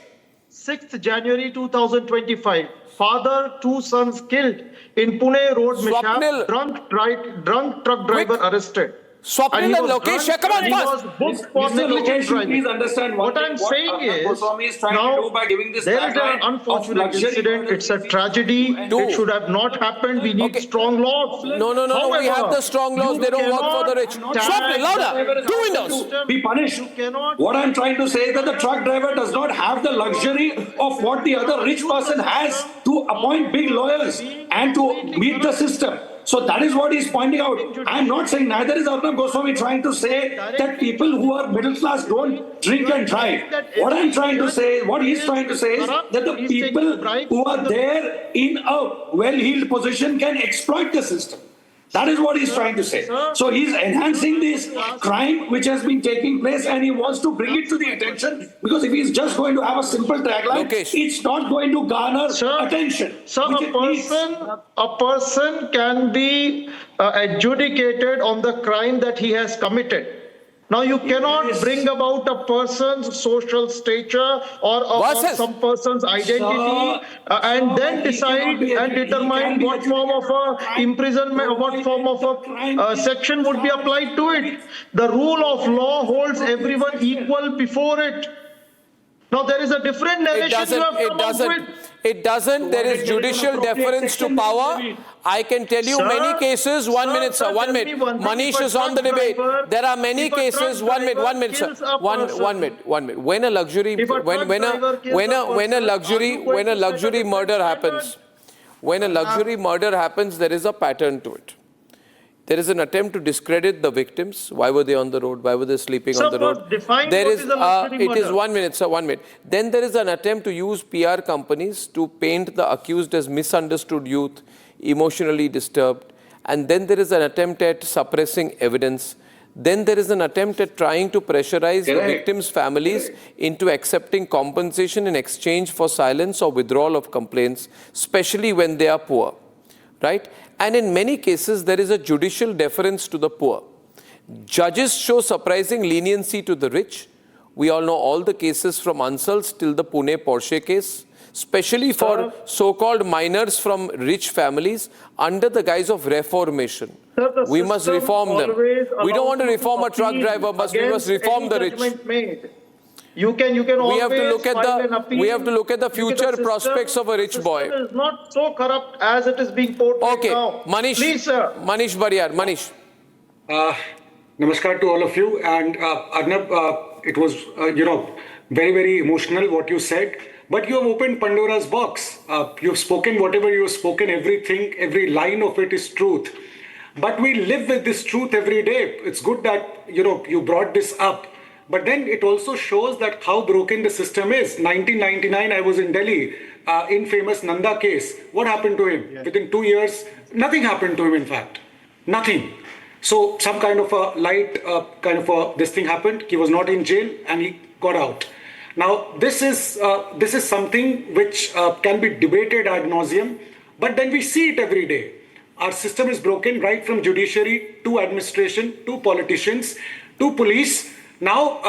6th January 2025. Father, 2 sons killed in Pune road mishap. Drunk truck driver arrested. Swapnil and Lokesh, come on fast. Mr. Lokesh, please understand what I'm saying is, Goswami is trying to do by giving this there is an unfortunate incident. It's a tragedy. It should have not happened. We need strong laws. No. However, we have the strong laws. They don't work for the rich. Swapnil, louder. 2 windows. Be punished. What I'm trying to say is that the truck driver does not have the luxury of what the other rich person has to appoint big lawyers and to meet the system. So that is what he's pointing out. I'm not saying, neither is Arnab Goswami trying to say that people who are middle class don't drink and drive. What he's trying to say is that the people who are there in a well-heeled position can exploit the system. That is what he's trying to say. So he's enhancing this crime which has been taking place, and he wants to bring it to the attention, because if he's just going to have a simple tagline, it's not going to garner attention. So a person can be adjudicated on the crime that he has committed. Now you cannot bring about a person's social stature or some person's identity and then decide and determine what form of imprisonment, what form of a section would be applied to it. The rule of law holds everyone equal before it. Now there is a different narration It doesn't. There is judicial deference to power. I can tell you many cases. 1 minute, sir. 1 minute. Manish is on the debate. There are many cases. 1 minute, sir. One minute. When a luxury murder happens, there is a pattern to it. There is an attempt to discredit the victims. Why were they on the road? Why were they sleeping on the road? There is, it is 1 minute, sir, 1 minute. Then there is an attempt to use PR companies to paint the accused as misunderstood youth, emotionally disturbed. And then there is an attempt at suppressing evidence. Then there is an attempt at trying to pressurize the victims' families into accepting compensation in exchange for silence or withdrawal of complaints, especially when they are poor, right? And in many cases, there is a judicial deference to the poor. Judges show surprising leniency to the rich. We all know all the cases from Ansal's till the Pune Porsche case, especially for so-called minors from rich families under the guise of reformation. We must reform them. We don't want to reform a truck driver, but we must reform the rich. You can always we have to look at the future prospects of a rich boy. The system is not so corrupt as it is being portrayed now. Manish, please, sir. Manish Bariyar, Manish. Namaskar to all of you. And Arnab, it was, very, very emotional what you said. But you have opened Pandora's box. You've spoken whatever you have spoken, everything, every line of it is truth. But we live with this truth every day. It's good that, you brought this up. But then it also shows that how broken the system is. 1999, I was in Delhi, infamous Nanda case. What happened to him? Yes. Within 2 years, nothing happened to him, in fact. Nothing. So some kind of a light, this thing happened. He was not in jail and he got out. Now, this is something which can be debated ad nauseum, but then we see it every day. Our system is broken right from judiciary to administration to politicians to police. Now,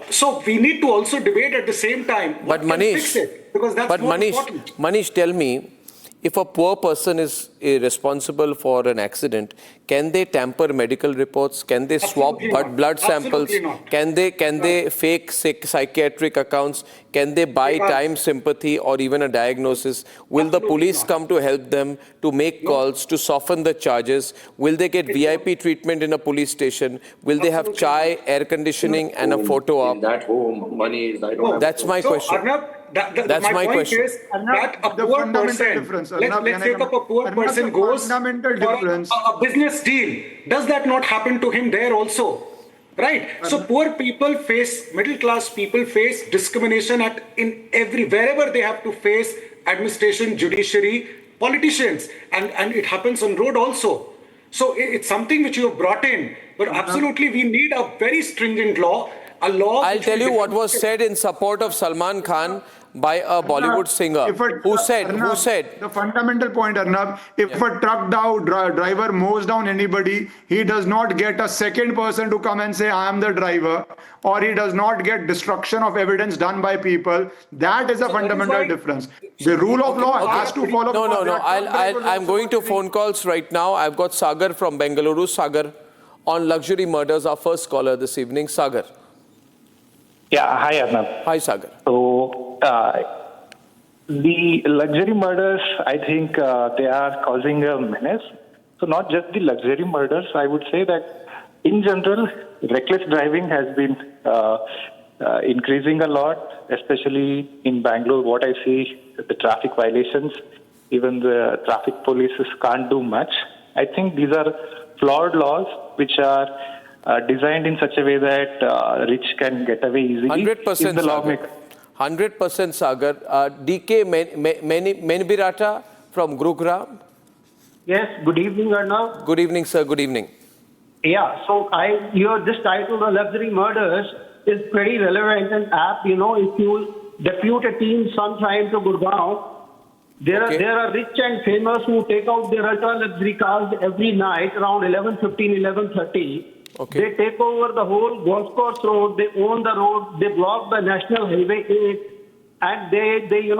so we need to also debate at the same time. But Manish, fix it, because that's more important. Manish, tell me, if a poor person is responsible for an accident, can they tamper medical reports? Can they swap blood samples? Can they fake psychiatric accounts? Can they buy time sympathy or even a diagnosis? Will the police come to help them to make calls, to soften the charges? Will they get VIP treatment in a police station? Will they have chai, air conditioning and a photo op? That home, money is, I don't have. That's my question. Arnab, that's my point question. Is that a poor person, let's take up a poor person goes for a business deal. Does that not happen to him there also? Right? So poor people face, middle class people face discrimination wherever they have to face administration, judiciary, politicians, and it happens on road also. So it's something which you have brought in, but absolutely we need a very stringent law. I'll tell you what was said in support of Salman Khan by a Bollywood singer. Who said? The fundamental point, Arnab, if a truck driver mows down anybody, he does not get a second person to come and say, I am the driver, or he does not get destruction of evidence done by people. That is a fundamental difference. The rule of law has to follow. No. I'm going to phone calls right now. I've got Sagar from Bengaluru. Sagar, on luxury murders, our first caller this evening. Sagar. Yeah, hi Arnab. Hi Sagar. So the luxury murders, I think they are causing a menace. So not just the luxury murders, I would say that in general, reckless driving has been increasing a lot, especially in Bangalore. What I see, the traffic violations, even the traffic polices can't do much. I think these are flawed laws which are designed in such a way that rich can get away easily. 100% Sagar. 100% Sagar. DK Menbirata from Gurugram. Yes, good evening, Arnab. Good evening, sir. Good evening. Yeah, so this title, The Luxury Murders, is pretty relevant and apt. You know, if you depute a team sometime to Gurgaon, there are rich and famous who take out their ultra luxury cars every night around 11:15, 11:30. Okay. They take over the whole golf course road. They own the road. They block the National Highway 8, and they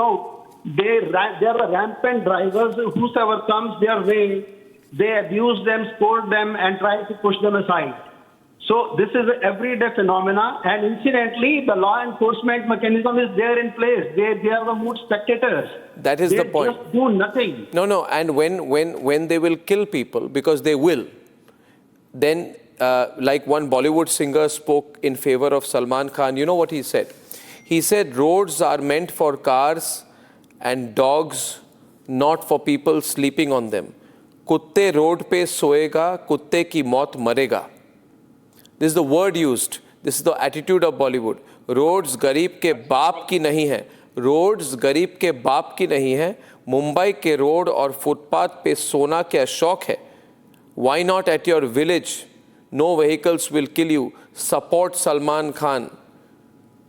are rampant drivers. Whosoever comes their way, they abuse them, scold them, and try to push them aside. So this is an everyday phenomena, and incidentally, the law enforcement mechanism is there in place. They are the mood spectators. That is the point. They just do nothing. No, and when they will kill people, because they will, then like one Bollywood singer spoke in favor of Salman Khan, you know what he said? He said, roads are meant for cars and dogs, not for people sleeping on them. Kutte road pe soega, kutte ki maut marega. This is the word used. This is the attitude of Bollywood. Roads गरीब के बाप की नहीं है. Roads गरीब के बाप की नहीं है. मुंबई के रोड और फुटपाथ पे सोना क्या शौक है. Why not at your village? No vehicles will kill you. Support Salman Khan.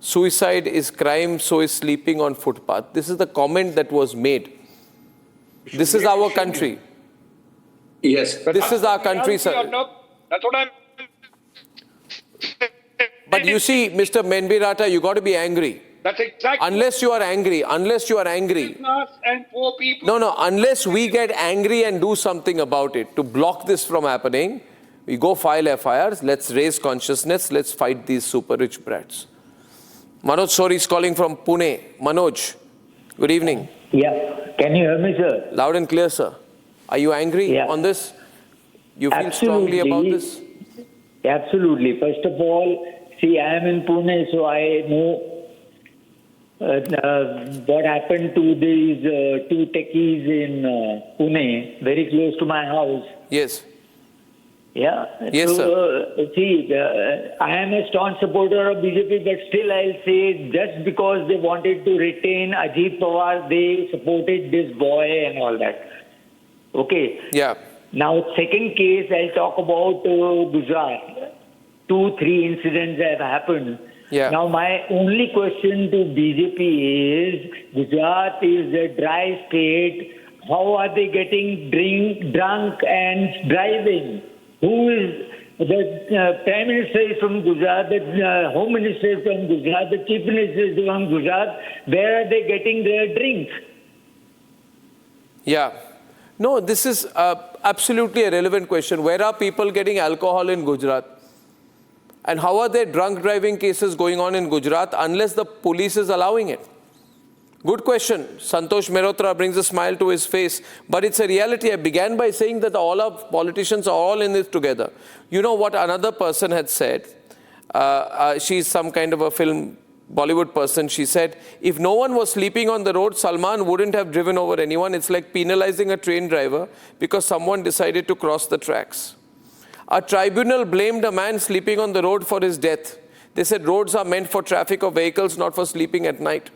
Suicide is crime, so is sleeping on footpath. This is the comment that was made. This is our country. Yes. This is our country, sir. That's what I'm... But you see, Mr. Menbirata, you got to be angry. That's exactly... Unless you are angry. And poor people... No, unless we get angry and do something about it to block this from happening, we go file FIRs, let's raise consciousness, let's fight these super rich brats. Manoj Sori is calling from Pune. Manoj, good evening. Yeah, can you hear me, sir? Loud and clear, sir. Are you angry on this? You feel strongly about this? Absolutely. First of all, see, I am in Pune, so I know what happened to these two techies in Pune, very close to my house. Yes. Yeah. Yes, sir. See, I am a staunch supporter of BJP, but still I'll say just because they wanted to retain Ajit Pawar, they supported this boy and all that. Okay. Yeah. Now, second case, I'll talk about Gujarat. 2-3 incidents have happened. Yeah. Now, my only question to BJP is, Gujarat is a dry state How are they getting drunk and driving? Who is the Prime Minister is from Gujarat, the Home Minister is from Gujarat, the Chief Minister is from Gujarat. Where are they getting their drinks? Yeah. No, this is absolutely a relevant question. Where are people getting alcohol in Gujarat? And how are there drunk driving cases going on in Gujarat unless the police is allowing it? Good question. Santosh Mehrotra brings a smile to his face. But it's a reality. I began by saying that all our politicians are all in this together. You know what another person had said? She's some kind of a film Bollywood person. She said, if no one was sleeping on the road, Salman wouldn't have driven over anyone. It's like penalizing a train driver because someone decided to cross the tracks. A tribunal blamed a man sleeping on the road for his death. They said roads are meant for traffic of vehicles, not for sleeping at night.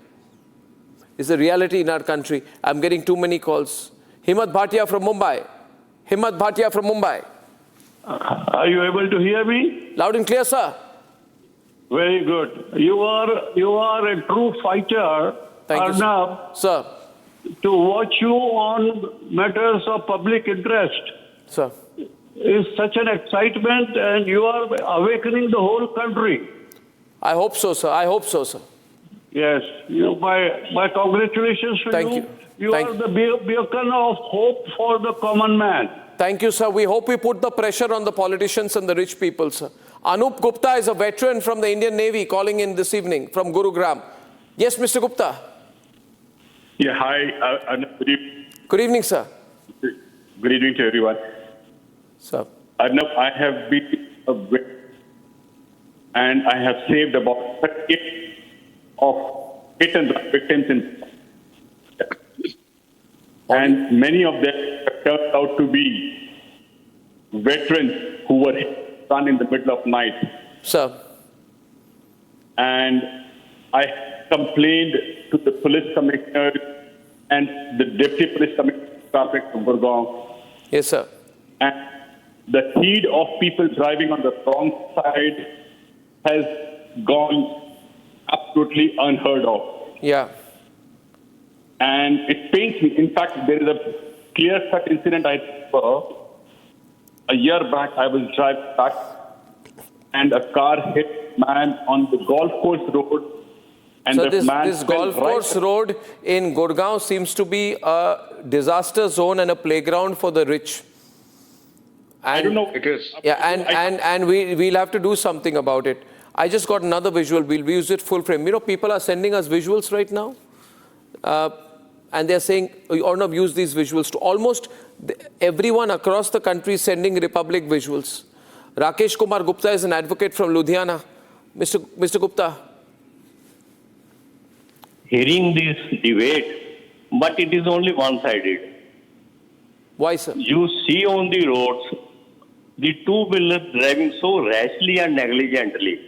It's a reality in our country. I'm getting too many calls. Himmat Bhatia from Mumbai. Himmat Bhatia from Mumbai. Are you able to hear me? Loud and clear, sir. Very good. You are a true fighter, Thank you, Arnab. Sir. To watch you on matters of public interest. Sir. Is such an excitement, and you are awakening the whole country. I hope so, sir. I hope so, sir. Yes. My congratulations to Thank you. you. You are the beacon of hope for the common man. Thank you, sir. We hope we put the pressure on the politicians and the rich people, sir. Anup Gupta is a veteran from the Indian Navy calling in this evening from Gurugram. Yes, Mr. Gupta. Yeah, hi. Good evening. Good evening, sir. Good evening to everyone. Sir. Arnab, I have been a victim and I have saved about 30 of hit and run victims in. And many of them have turned out to be veterans who were hit and run in the middle of night. Sir. And I complained to the police commissioner and the deputy police commissioner of traffic of Gurgaon. Yes, sir. And the heat of people driving on the wrong side has gone absolutely unheard of. Yeah. And it pains me. In fact, there is a clear-cut incident I remember. A year back, I was driving back and a car hit a man on the golf course road. And so this golf course road in Gurgaon seems to be a disaster zone and a playground for the rich. And, I don't know. It is. Yeah, and we'll have to do something about it. I just got another visual. We'll use it full frame. You know, people are sending us visuals right now. And they're saying, Arnab, use these visuals to almost everyone across the country is sending Republic visuals. Rakesh Kumar Gupta is an advocate from Ludhiana. Mr. Gupta. Hearing this debate, but it is only one-sided. Why, sir? You see on the roads, the two-wheelers driving so rashly and negligently.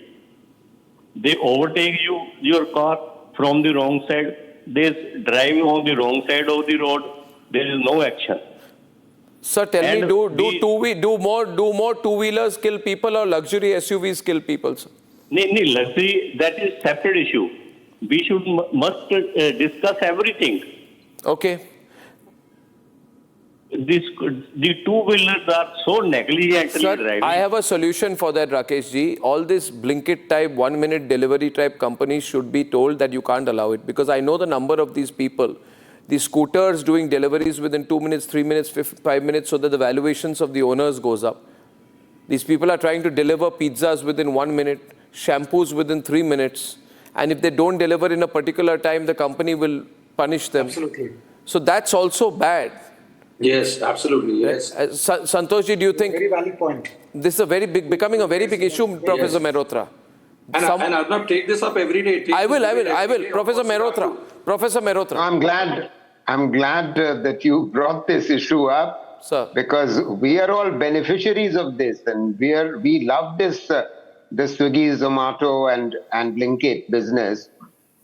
They overtake your car from the wrong side. They're driving on the wrong side of the road. There is no action. Sir, tell me, do more two-wheelers kill people or luxury SUVs kill people, sir? No, luxury, that is separate issue. We must discuss everything. Okay. The two-wheelers are so negligently driving. I have a solution for that, Rakesh ji. All this Blinkit type, 1 minute delivery type companies should be told that you can't allow it. Because I know the number of these people. These scooters doing deliveries within 2 minutes, 3 minutes, 5 minutes so that the valuations of the owners goes up. These people are trying to deliver pizzas within 1 minute, shampoos within 3 minutes. And if they don't deliver in a particular time, the company will punish them. Absolutely. So that's also bad. Yes, absolutely, yes. Santoshji, do you think... Very valid point. This is becoming a very big issue, Professor Mehrotra. And Arnab, take this up every day. I will. Professor Mehrotra. I'm glad that you brought this issue up. Sir. Because we are all beneficiaries of this and we love this the Swiggy, Zomato and Blinkit business.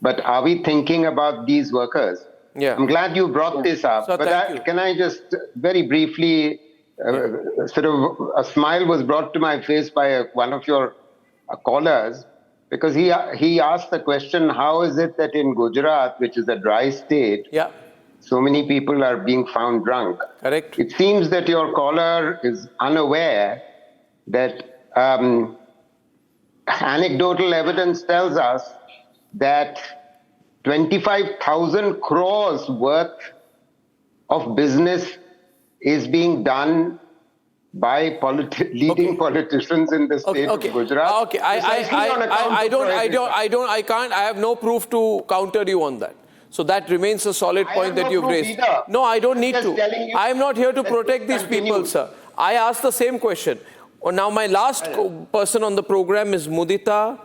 But are we thinking about these workers? Yeah. I'm glad you brought this up. Sir, but can I just very briefly, sort of a smile was brought to my face by one of your callers, because he asked the question, how is it that in Gujarat, which is a dry state, so many people are being found drunk. Correct. It seems that your caller is unaware that anecdotal evidence tells us that 25,000 crores worth of business is being done by leading politicians in the state of Gujarat. Okay, I have no proof to counter you on that. So that remains a solid point that you've raised. No, I don't need to. I am not here to protect these people, sir. I asked the same question. Now, my last person on the program is Mudita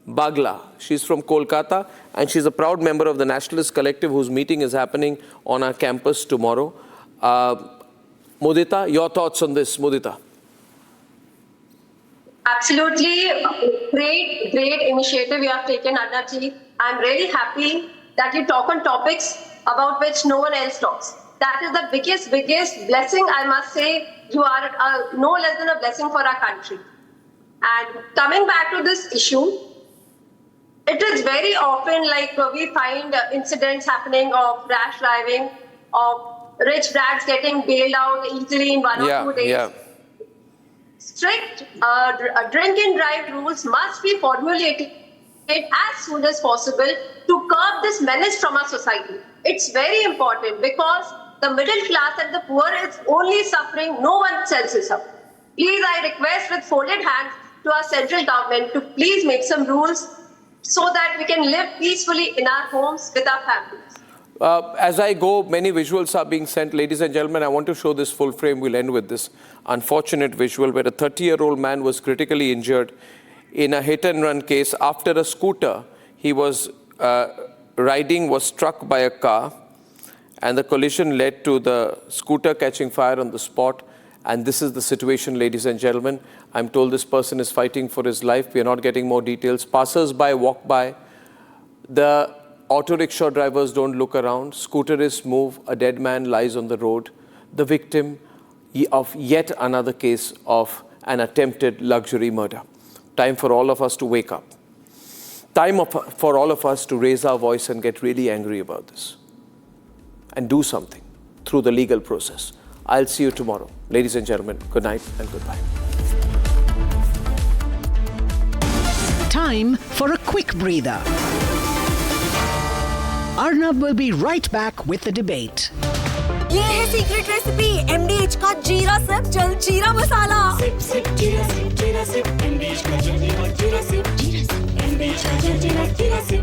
Bagla. She's from Kolkata, and she's a proud member of the Nationalist Collective, whose meeting is happening on our campus tomorrow. Mudita, your thoughts on this, Mudita? Absolutely, great initiative you have taken, Arnabji. I'm really happy that you talk on topics about which no one else talks. That is the biggest blessing, I must say. You are no less than a blessing for our country. And coming back to this issue, it is very often like we find incidents happening of rash driving, of rich brats getting bailed out easily in 1 or 2 days. Yeah. Strict drink and drive rules must be formulated as soon as possible to curb this menace from our society. It's very important because the middle class and the poor is only suffering, no one else is suffering. Please, I request with folded hands to our central government to please make some rules so that we can live peacefully in our homes with our families. As I go, many visuals are being sent. Ladies and gentlemen, I want to show this full frame. We'll end with this unfortunate visual where a 30-year-old man was critically injured in a hit-and-run case after a scooter he was riding was struck by a car, and the collision led to the scooter catching fire on the spot. And this is the situation, ladies and gentlemen. I'm told this person is fighting for his life. We are not getting more details. Passers-by walk by. The auto rickshaw drivers don't look around. Scooterists move. A dead man lies on the road. The victim of yet another case of an attempted luxury murder. Time for all of us to wake up. Time for all of us to raise our voice and get really angry about this. And do something through the legal process. I'll see you tomorrow. Ladies and gentlemen, good night and goodbye. Time for a quick breather. Arnab will be right back with the debate. ये है secret recipe MDH का जीरा SIP jaljeera मसाला। SIP SIP जीरा SIP MDH का जलजीरा जीरा SIP MDH का जलजीरा जीरा SIP.